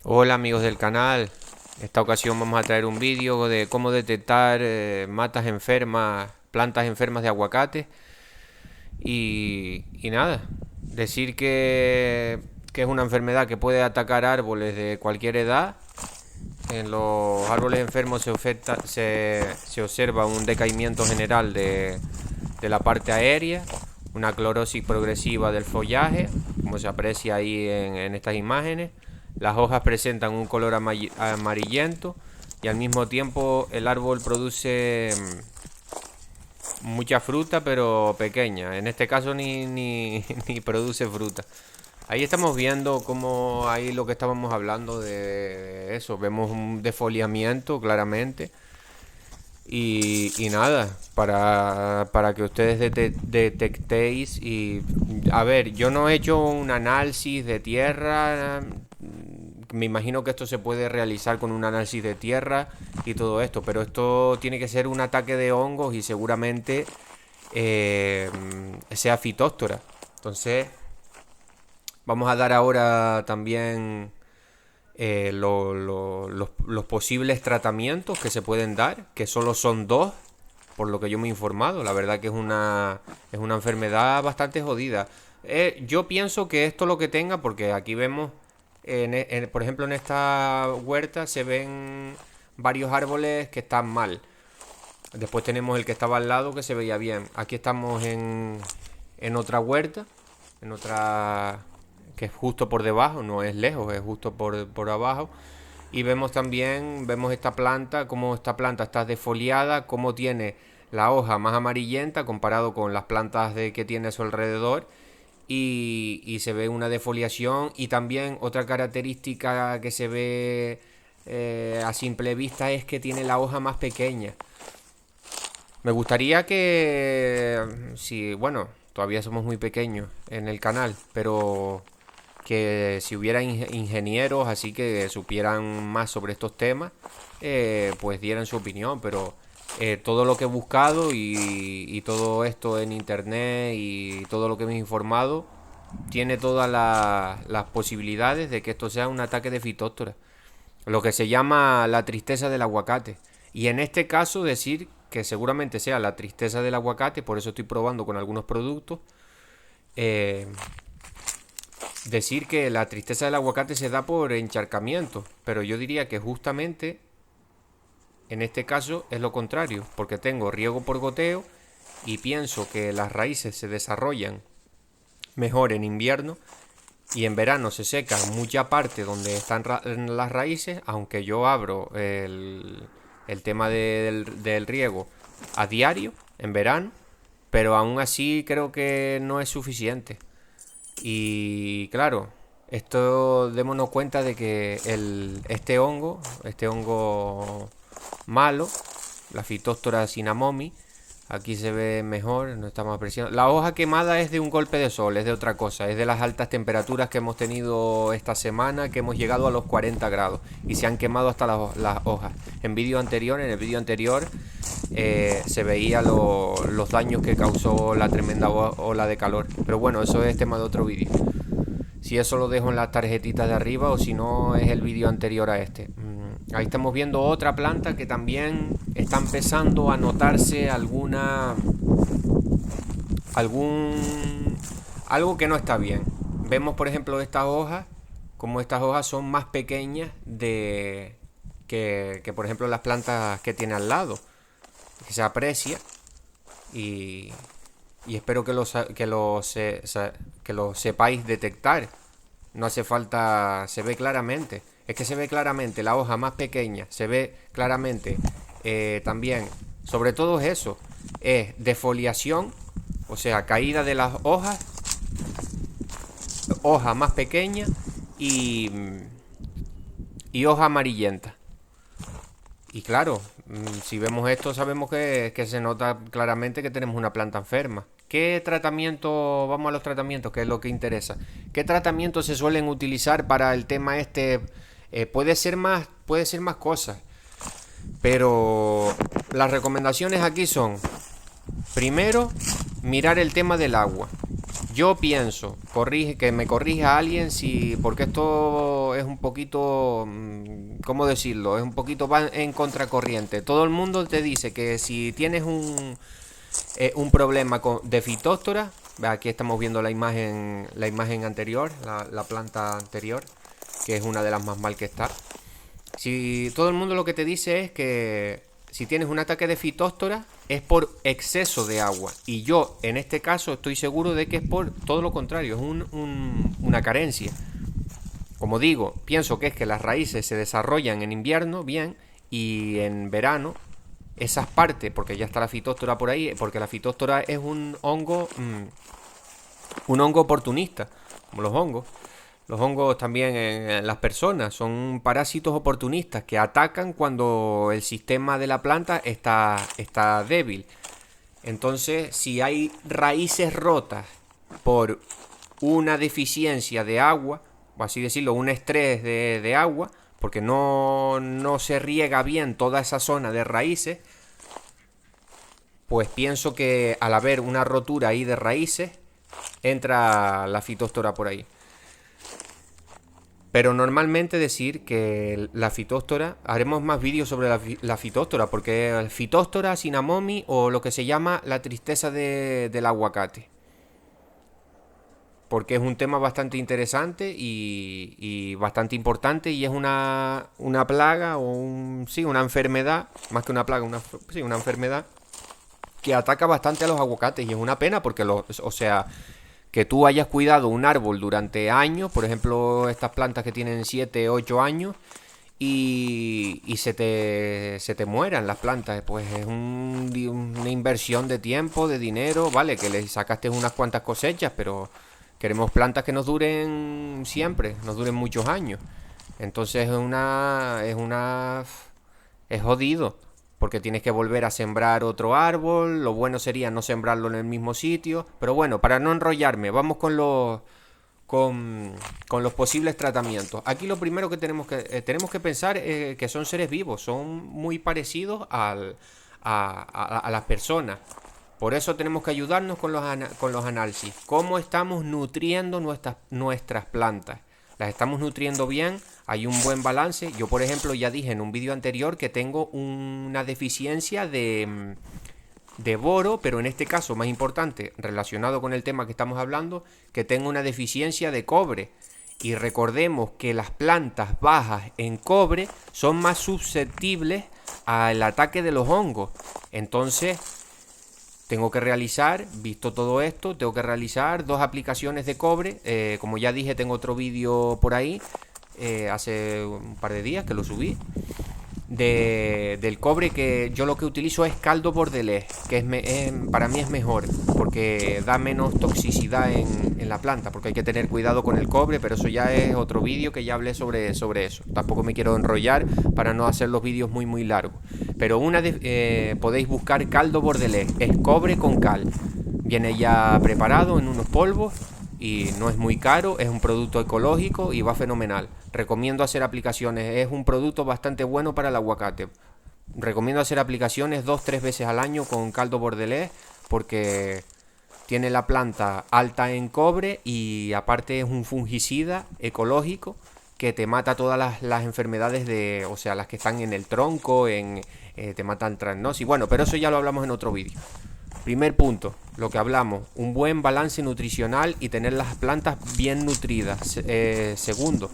Hola amigos del canal, esta ocasión vamos a traer un vídeo de cómo detectar matas enfermas, plantas enfermas de aguacate y nada, decir que es una enfermedad que puede atacar árboles de cualquier edad. En los árboles enfermos se observa un decaimiento general de la parte aérea, una clorosis progresiva del follaje, como se aprecia ahí en estas imágenes. Las hojas presentan un color amarillento y al mismo tiempo el árbol produce mucha fruta pero pequeña. En este caso ni produce fruta. Ahí estamos viendo cómo ahí lo que estábamos hablando de eso. Vemos un defoliamiento claramente. Y nada, para que ustedes detectéis y... A ver, yo no he hecho un análisis de tierra. Me imagino que esto se puede realizar con un análisis de tierra y todo esto, pero esto tiene que ser un ataque de hongos y seguramente eh, sea fitóstora. Entonces, vamos a dar ahora también los posibles tratamientos que se pueden dar, que solo son dos, por lo que yo me he informado. La verdad que es una enfermedad bastante jodida. Yo pienso que esto lo que tenga, porque aquí vemos, por ejemplo, en esta huerta se ven varios árboles que están mal. Después tenemos el que estaba al lado que se veía bien. Aquí estamos en otra huerta, en otra que es justo por debajo, no es lejos, es justo por abajo. Y vemos también, vemos esta planta, cómo esta planta está defoliada, cómo tiene la hoja más amarillenta comparado con las plantas que tiene a su alrededor. Y se ve una defoliación y también otra característica que se ve a simple vista es que tiene la hoja más pequeña. Me gustaría que, si, bueno, todavía somos muy pequeños en el canal, pero que si hubiera ingenieros así que supieran más sobre estos temas, pues dieran su opinión, pero todo lo que he buscado y todo esto en internet y todo lo que me he informado tiene todas las posibilidades de que esto sea un ataque de fitóptora, lo que se llama la tristeza del aguacate. Y en este caso decir que seguramente sea la tristeza del aguacate, por eso estoy probando con algunos productos. eh, Decir que la tristeza del aguacate se da por encharcamiento, pero yo diría que justamente en este caso es lo contrario, porque tengo riego por goteo y pienso que las raíces se desarrollan mejor en invierno y en verano se seca mucha parte donde están las raíces, aunque yo abro el tema del riego a diario en verano, pero aún así creo que no es suficiente. Y claro, esto démonos cuenta de que este hongo malo, la Phytophthora cinnamomi, aquí se ve mejor, no estamos apreciando. La hoja quemada es de un golpe de sol, es de otra cosa, es de las altas temperaturas que hemos tenido esta semana, que hemos llegado a los 40 grados y se han quemado hasta las hojas. En el vídeo anterior, se veía los daños que causó la tremenda ola de calor. Pero bueno, eso es tema de otro vídeo. Si eso lo dejo en las tarjetitas de arriba o si no es el vídeo anterior a este. Ahí estamos viendo otra planta que también está empezando a notarse algún algo que no está bien. Vemos por ejemplo estas hojas, como estas hojas son más pequeñas que por ejemplo las plantas que tiene al lado, que se aprecia y, y espero que lo sepáis detectar. No hace falta, se ve claramente. Es que se ve claramente la hoja más pequeña, se ve claramente también, sobre todo es eso, es defoliación, o sea, caída de las hojas, hoja más pequeña y, y hoja amarillenta. Y claro, si vemos esto sabemos que se nota claramente que tenemos una planta enferma. ¿Qué tratamiento, vamos a los tratamientos, que es lo que interesa? ¿Qué tratamientos se suelen utilizar para el tema este? Puede ser más cosas, pero las recomendaciones aquí son, primero, mirar el tema del agua. Yo pienso, que me corrija alguien si, porque esto es un poquito, ¿cómo decirlo? Es un poquito va en contracorriente. Todo el mundo te dice que si tienes un problema de fitóstora, aquí estamos viendo la imagen anterior, la planta anterior, que es una de las más mal que está. Si todo el mundo lo que te dice es que si tienes un ataque de fitóstora es por exceso de agua. Y yo, en este caso, estoy seguro de que es por todo lo contrario, es una carencia. Como digo, pienso que es que las raíces se desarrollan en invierno bien y en verano esas partes, porque ya está la fitóstora por ahí, porque la fitóstora es un hongo oportunista, como los hongos. Los hongos también en las personas son parásitos oportunistas que atacan cuando el sistema de la planta está débil. Entonces, si hay raíces rotas por una deficiencia de agua, o así decirlo, un estrés de agua, porque no se riega bien toda esa zona de raíces, pues pienso que al haber una rotura ahí de raíces, entra la fitóstora por ahí. Pero normalmente decir que la fitóstora, haremos más vídeos sobre la fitóstora, porque fitóstora, Cinamomi o lo que se llama la tristeza del aguacate. Porque es un tema bastante interesante y bastante importante y es una plaga o sí, una enfermedad, más que una plaga, una enfermedad que ataca bastante a los aguacates y es una pena porque o sea, que tú hayas cuidado un árbol durante años, por ejemplo, estas plantas que tienen 7, 8 años, y se te mueran las plantas, pues es una inversión de tiempo, de dinero, vale, que le sacaste unas cuantas cosechas, pero queremos plantas que nos duren siempre, nos duren muchos años. Entonces es jodido, porque tienes que volver a sembrar otro árbol. Lo bueno sería no sembrarlo en el mismo sitio. Pero bueno, para no enrollarme, vamos con los posibles tratamientos. Aquí lo primero que tenemos que pensar es que son seres vivos, son muy parecidos a las personas. Por eso tenemos que ayudarnos con los análisis. ¿Cómo estamos nutriendo nuestras plantas? ¿Las estamos nutriendo bien? ¿Hay un buen balance? Yo, por ejemplo, ya dije en un vídeo anterior que tengo una deficiencia de boro, pero en este caso, más importante, relacionado con el tema que estamos hablando, que tengo una deficiencia de cobre. Y recordemos que las plantas bajas en cobre son más susceptibles al ataque de los hongos. Entonces, tengo que realizar, visto todo esto, tengo que realizar 2 aplicaciones de cobre. Como ya dije, tengo otro vídeo por ahí, hace un par de días que lo subí, del cobre, que yo lo que utilizo es caldo bordelés, que para mí es mejor, porque da menos toxicidad en la planta, porque hay que tener cuidado con el cobre, pero eso ya es otro vídeo que ya hablé sobre eso. Tampoco me quiero enrollar para no hacer los vídeos muy largos. Pero podéis buscar caldo bordelés, es cobre con cal. Viene ya preparado en unos polvos y no es muy caro, es un producto ecológico y va fenomenal. Recomiendo hacer aplicaciones, es un producto bastante bueno para el aguacate. Recomiendo hacer aplicaciones 2-3 veces al año con caldo bordelés, porque tiene la planta alta en cobre y aparte es un fungicida ecológico que te mata todas las enfermedades o sea, las que están en el tronco, te matan transgnosis. Bueno, pero eso ya lo hablamos en otro vídeo. Primer punto, lo que hablamos, un buen balance nutricional y tener las plantas bien nutridas. Segundo,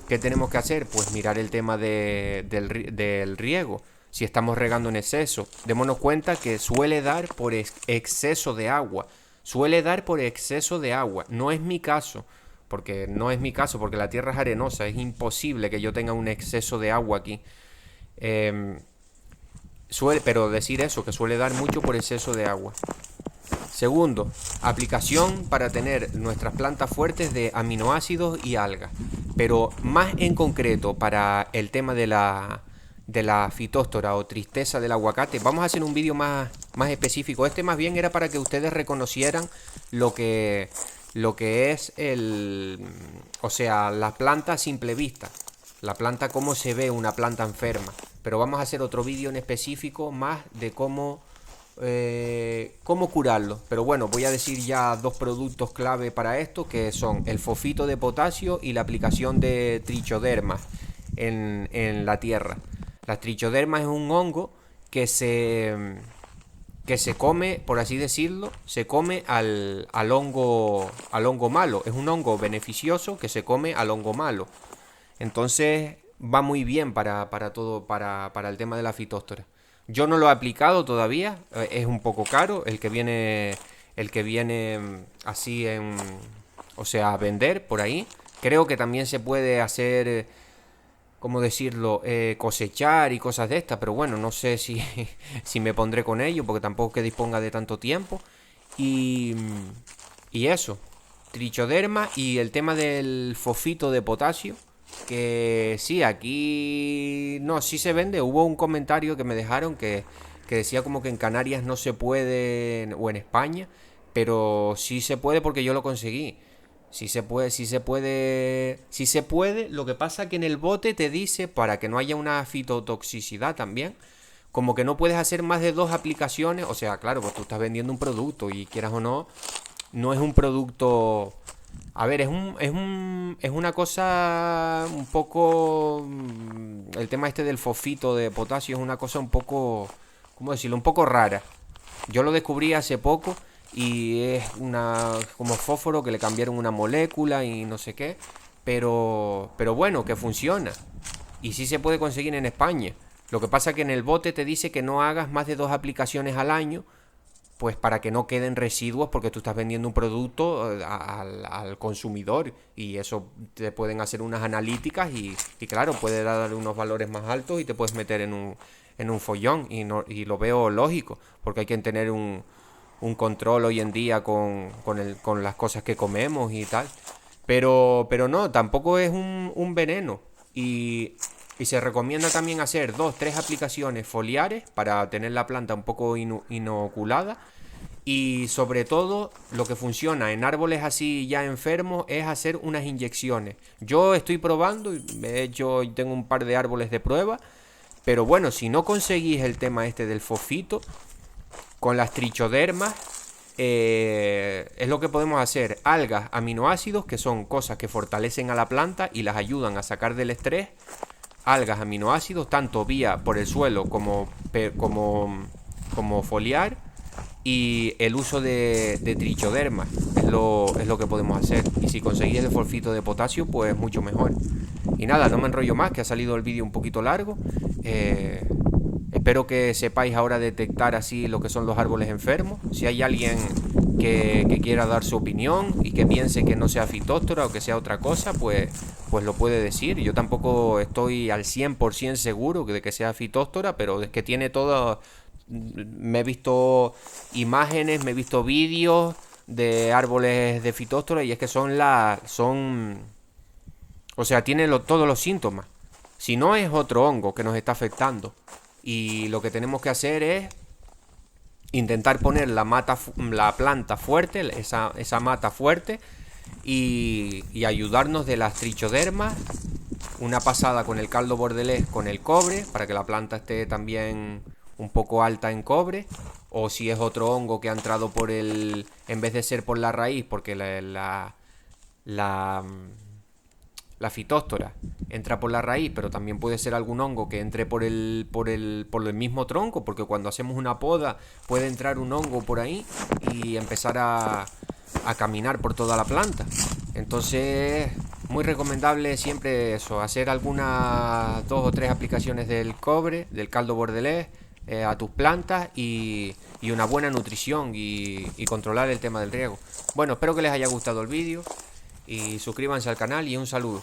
¿qué tenemos que hacer? Pues mirar el tema del riego. Si estamos regando en exceso, démonos cuenta que suele dar por exceso de agua. Suele dar por exceso de agua. No es mi caso, porque la tierra es arenosa. Es imposible que yo tenga un exceso de agua aquí. Pero decir eso, que suele dar mucho por exceso de agua. Segundo, aplicación para tener nuestras plantas fuertes de aminoácidos y algas. Pero más en concreto para el tema de la fitóstora o tristeza del aguacate, vamos a hacer un vídeo más específico. Este más bien era para que ustedes reconocieran lo que es o sea, la planta a simple vista. La planta, cómo se ve una planta enferma. Pero vamos a hacer otro vídeo en específico más de cómo cómo curarlo. Pero bueno, voy a decir ya dos productos clave para esto, que son el fosfito de potasio y la aplicación de trichoderma en la tierra. La trichoderma es un hongo que se come, por así decirlo, se come al hongo malo. Es un hongo beneficioso que se come al hongo malo. Entonces va muy bien para todo, para el tema de la fitóstora. Yo no lo he aplicado todavía, es un poco caro, el que viene así o sea, a vender por ahí. Creo que también se puede hacer, ¿cómo decirlo? Cosechar y cosas de estas, pero bueno, no sé si, si me pondré con ello, porque tampoco es que disponga de tanto tiempo. Y, y eso, trichoderma y el tema del fosfito de potasio, que sí, aquí no, sí se vende. Hubo un comentario que me dejaron que decía como que en Canarias no se puede, o en España, pero sí se puede porque yo lo conseguí. Sí se puede, sí se puede, sí se puede. Lo que pasa que en el bote te dice, para que no haya una fitotoxicidad también, como que no puedes hacer más de 2 aplicaciones. O sea, claro, pues tú estás vendiendo un producto y quieras o no, no es un producto. A ver, es una cosa un poco. El tema este del fosfito de potasio es una cosa un poco. ¿Cómo decirlo? Un poco rara. Yo lo descubrí hace poco y es una como fósforo que le cambiaron una molécula y no sé qué. Pero bueno, que funciona. Y sí se puede conseguir en España. Lo que pasa que en el bote te dice que no hagas más de 2 aplicaciones al año, pues para que no queden residuos, porque tú estás vendiendo un producto al consumidor y eso te pueden hacer unas analíticas y claro, puede dar unos valores más altos y te puedes meter en un follón y, no, y lo veo lógico, porque hay que tener un control hoy en día con las cosas que comemos y tal. Pero no, tampoco es un veneno y se recomienda también hacer 2, 3 aplicaciones foliares para tener la planta un poco inoculada. Y sobre todo, lo que funciona en árboles así ya enfermos es hacer unas inyecciones. Yo estoy probando, de hecho tengo un par de árboles de prueba. Pero bueno, si no conseguís el tema este del fosfito, con las trichodermas, es lo que podemos hacer. Algas, aminoácidos, que son cosas que fortalecen a la planta y las ayudan a sacar del estrés. Algas, aminoácidos, tanto vía por el suelo como foliar. Y el uso de trichoderma es lo que podemos hacer. Y si conseguís el fosfito de potasio, pues mucho mejor. Y nada, no me enrollo más, que ha salido el vídeo un poquito largo. Espero que sepáis ahora detectar así lo que son los árboles enfermos. Si hay alguien que quiera dar su opinión y que piense que no sea fitóstora o que sea otra cosa, pues lo puede decir. Yo tampoco estoy al 100% seguro de que sea fitóstora, pero es que tiene todo. Me he visto imágenes, me he visto vídeos de árboles de fitóstora y es que o sea, tiene todos los síntomas. Si no, es otro hongo que nos está afectando. Y lo que tenemos que hacer es intentar poner la planta fuerte, esa mata fuerte, y ayudarnos de las trichodermas. Una pasada con el caldo bordelés con el cobre, para que la planta esté también un poco alta en cobre. O si es otro hongo que ha entrado en vez de ser por la raíz, porque la fitóstora entra por la raíz, pero también puede ser algún hongo que entre por el mismo tronco, porque cuando hacemos una poda puede entrar un hongo por ahí y empezar a caminar por toda la planta. Entonces, muy recomendable siempre eso, hacer algunas 2 o 3 aplicaciones del cobre, del caldo bordelés, a tus plantas y una buena nutrición y controlar el tema del riego. Bueno, espero que les haya gustado el vídeo y suscríbanse al canal y un saludo.